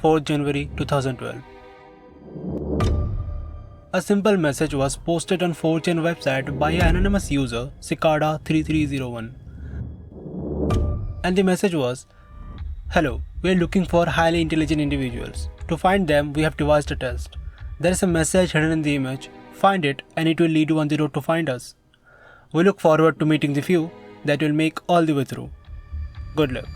4th January 2012. A simple message was posted on 4chan website by an anonymous user, Cicada3301. And the message was, "Hello, we are looking for highly intelligent individuals. To find them, we have devised a test. There is a message hidden in the image. Find it and it will lead you on the road to find us. We look forward to meeting the few that will make all the way through. Good luck."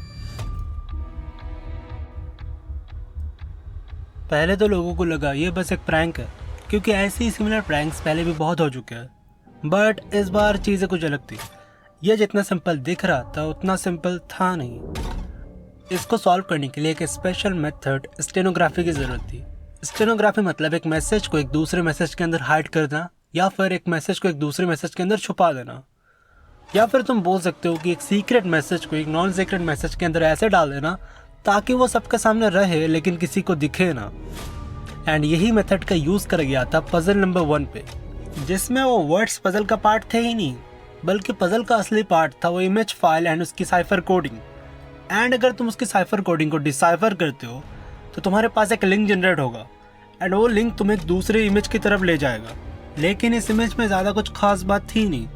पहले तो लोगों को लगा ये बस एक prank है, क्योंकि ऐसे ही सिमिलर प्रैंक्स पहले भी बहुत हो चुके हैं। बट इस बार चीज़ें कुछ अलग थी। यह जितना सिंपल दिख रहा था उतना सिंपल था नहीं। इसको सॉल्व करने के लिए एक स्पेशल मेथड स्टेनोग्राफी की ज़रूरत थी। स्टेनोग्राफी मतलब एक मैसेज को एक दूसरे मैसेज के अंदर हाइड करना, या फिर एक मैसेज को एक दूसरे मैसेज के अंदर छुपा देना, या फिर तुम बोल सकते हो कि एक सीक्रेट मैसेज को एक नॉन सीक्रेट मैसेज के अंदर ऐसे डाल देना ताकि वो सबके सामने रहे लेकिन किसी को दिखे ना। एंड यही मेथड का यूज़ कर गया था पजल नंबर 1 पे, जिसमें वो वर्ड्स पजल का पार्ट थे ही नहीं, बल्कि पजल का असली पार्ट था वो इमेज फाइल एंड उसकी साइफर कोडिंग। एंड अगर तुम उसकी साइफर कोडिंग को डिसाइफर करते हो तो तुम्हारे पास एक लिंक जनरेट होगा एंड वो लिंक तुम्हें एक दूसरे इमेज की तरफ ले जाएगा। लेकिन इस इमेज में ज़्यादा कुछ खास बात थी नहीं।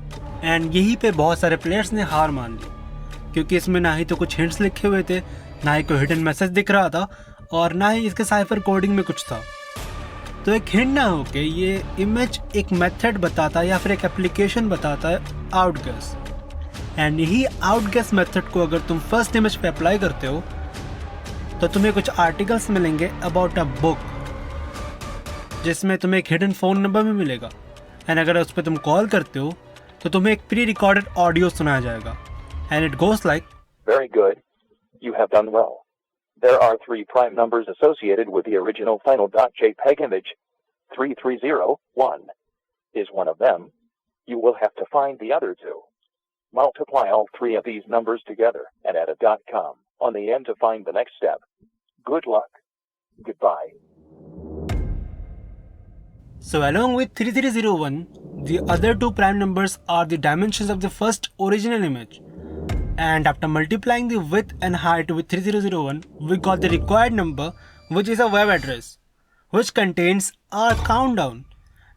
एंड यहीं पे बहुत सारे प्लेयर्स ने हार मान ली, क्योंकि इसमें ना ही तो कुछ हिंट्स लिखे हुए थे, ना ही कोई हिडन मैसेज दिख रहा था, और ना ही इसके साइफर कोडिंग में कुछ था। तो एक हिंट ना हो के ये इमेज एक मेथड बताता या फिर एक एप्लीकेशन बताता है आउटगेस। एंड यही आउटगेस मेथड को अगर तुम फर्स्ट इमेज पे अप्लाई करते हो तो तुम्हें कुछ आर्टिकल्स मिलेंगे अबाउट अ बुक, जिसमें तुम्हें एक हिडन फ़ोन नंबर भी मिलेगा। एंड अगर उस पर तुम कॉल करते हो तो तुम्हें एक प्री रिकॉर्डेड ऑडियो सुनाया जाएगा। And it goes like, "Very good. You have done well. There are 3 prime numbers associated with the original final.jpg image. 3301 is one of them. You will have to find the other 2. Multiply all 3 of these numbers together and add a .com on the end to find the next step. Good luck. Goodbye." So along with 3301, the other 2 prime numbers are the dimensions of the first original image. And after multiplying the width and height with 3301, we got the required number, which is a web address, which contains our countdown,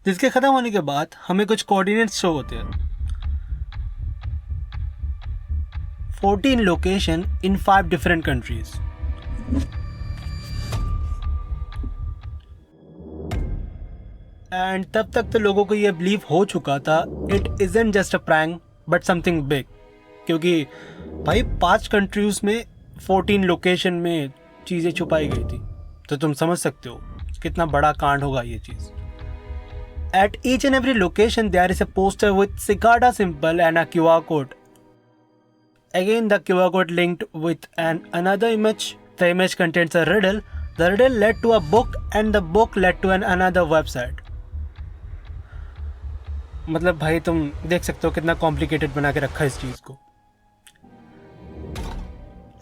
जिसके ख़त्म होने के बाद हमें कुछ coordinates show होते हैं। 14 location in 5 different countries. And तब तक तो लोगों को ये बिलीव हो चुका था it isn't just a prank but something big, क्योंकि भाई 5 कंट्रीज में 14 लोकेशन में चीज़ें छुपाई गई थी। तो तुम समझ सकते हो कितना बड़ा कांड होगा ये चीज़। At each and every location there is a poster with cicada symbol and a QR code. Again the QR code linked with another image. The image contains a riddle. The riddle led to a book and the book led to another website. मतलब भाई तुम देख सकते हो कितना complicated बना के रखा है इस चीज़ को।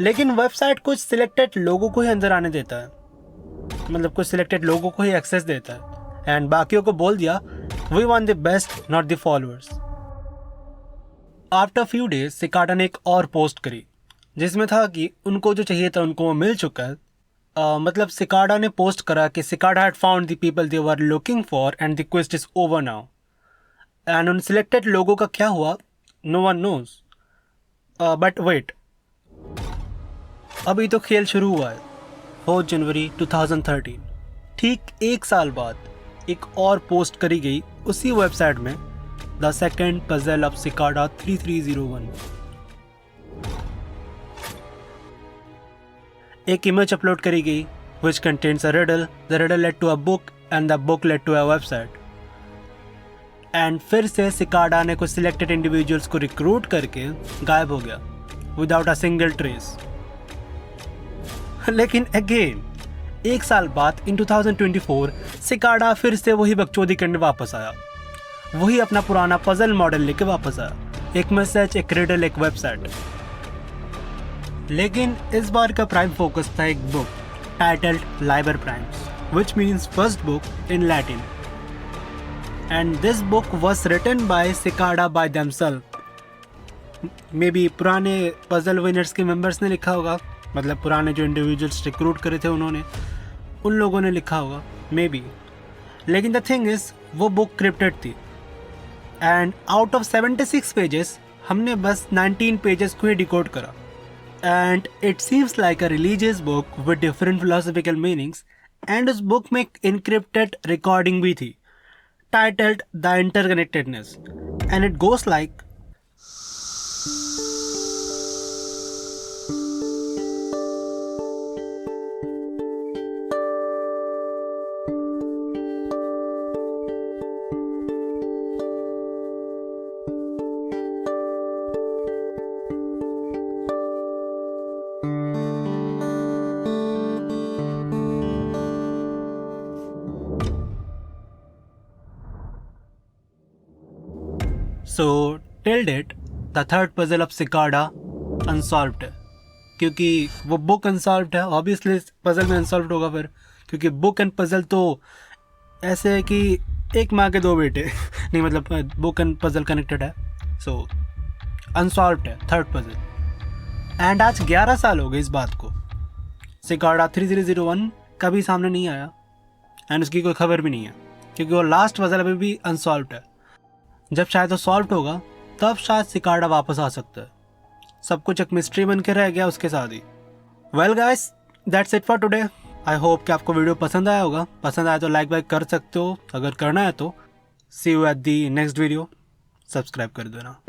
लेकिन वेबसाइट कुछ सिलेक्टेड लोगों को ही अंदर आने देता है, मतलब कुछ सिलेक्टेड लोगों को ही एक्सेस देता है, एंड बाकियों को बोल दिया we want the best not the followers. After few days Cicada ने एक और पोस्ट करी जिसमें था कि उनको जो चाहिए था उनको वो मिल चुका है। मतलब सिकाडा ने पोस्ट करा कि Cicada had found the people they were looking for and the quest is over now. And उन सिलेक्टेड लोगों का क्या हुआ no one knows. But wait, अभी तो खेल शुरू हुआ है। 4 जनवरी 2013, ठीक 1 साल बाद एक और पोस्ट करी गई उसी वेबसाइट में, the second puzzle of Cicada 3301। एक इमेज अपलोड करी गई which contains a riddle. The riddle led to a book and the book led to a website. And फिर से सिकाडा ने कुछ सिलेक्टेड इंडिविजुअल्स को रिक्रूट करके गायब हो गया विदाउट अ सिंगल ट्रेस। लेकिन अगेन 1 साल बाद इन 2024 सिकाडा फिर से वही बकचोदी करने वापस आया, वही अपना पुराना पजल मॉडल लेके वापस आया, एक मैसेज, एक रिडल, एक वेबसाइट। लेकिन इस बार का प्राइम फोकस था एक book titled Liber primes, which means first book in Latin. And this book was written by Cicada by themselves. Maybe पुराने पजल विनर्स के मेंबर्स ने लिखा होगा, मतलब पुराने जो इंडिविजुअल्स रिक्रूट करे थे उन्होंने। उन लोगों ने लिखा होगा, मे बी। लेकिन द थिंग इज वो बुक क्रिप्टेड थी, एंड आउट ऑफ 76 पेजेस हमने बस 19 पेजेस को ही डिकोड करा। And it seems like a religious book with different philosophical meanings, and उस बुक में एक इनक्रिप्टेड रिकॉर्डिंग भी थी titled the interconnectedness, and it goes like so till date the third puzzle of Cicada unsolved है, क्योंकि वो बुक अनसॉल्व्ड है। ऑब्वियसली पजल में अनसॉल्व्ड होगा फिर, क्योंकि बुक एंड पजल तो ऐसे है कि एक माँ के दो बेटे नहीं, मतलब बुक एंड पजल कनेक्टेड है। सो अनसॉल्व्ड है थर्ड पजल। एंड आज 11 साल हो गए इस बात को। सिकाडा 3301 कभी सामने नहीं आया, एंड उसकी कोई खबर भी नहीं है, क्योंकि वो लास्ट पजल अभी भी अनसॉल्व्ड है। जब शायद वो सॉल्व होगा तब शायद सिकाडा वापस आ सकता है। सब कुछ एक मिस्ट्री बन के रह गया उसके साथ ही। Well guys, that's it for today. I hope कि आपको वीडियो पसंद आया होगा। पसंद आया तो लाइक वाइक कर सकते हो, अगर करना है तो। See you at the next video. Subscribe कर देना।